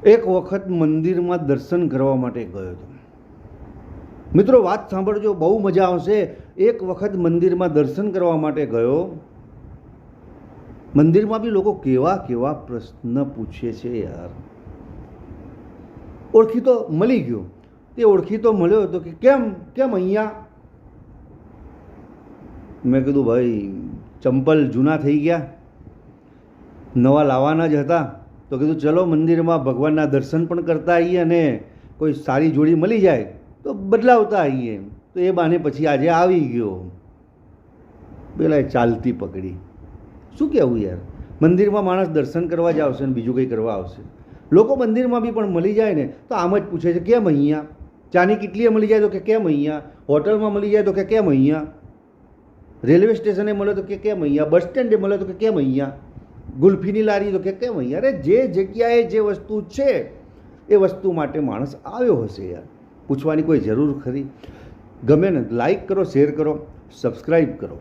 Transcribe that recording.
એક વખત મંદિરમાં દર્શન કરવા માટે ગયો હતો. મિત્રો વાત સાંભળજો, બહુ મજા આવશે. એક વખત મંદિરમાં દર્શન કરવા માટે ગયો. મંદિરમાં બી લોકો કેવા કેવા પ્રશ્ન પૂછે છે યાર. ઓળખીતો મળી ગયો. તે ઓળખીતો મળ્યો હતો કે કેમ કેમ અહીંયા. મેં કીધું ભાઈ ચંપલ જૂના થઈ ગયા, નવા લાવવાના જ હતા, તો કીધું ચલો મંદિરમાં ભગવાનના દર્શન પણ કરતા આવીએ અને કોઈ સારી જોડી મળી જાય તો બદલાવતા આવીએ. તો એ બાને પછી આજે આવી ગયો. પેલા ચાલતી પકડી. શું કહેવું યાર, મંદિરમાં માણસ દર્શન કરવા જ આવશે ને બીજું કંઈ કરવા આવશે. લોકો મંદિરમાં બી પણ મળી જાય ને તો આમ જ પૂછે છે કેમ અહીંયા. ચાની કેટલીએ મળી જાય તો કે કેમ અહીંયા. હોટલમાં મળી જાય તો કે કેમ અહીંયા. રેલવે સ્ટેશને મળે તો કે કેમ અહીંયા. બસ સ્ટેન્ડે મળે તો કે કેમ અહીંયા. ગુલ્ફીની લારી તો કે કેમ અહીંયા. અરે જે જગ્યાએ જે વસ્તુ છે એ વસ્તુ માટે માણસ આવ્યો હશે યાર. પૂછવાની કોઈ જરૂર ખરી? ગમે ને લાઈક કરો, શેર કરો, સબસ્ક્રાઈબ કરો.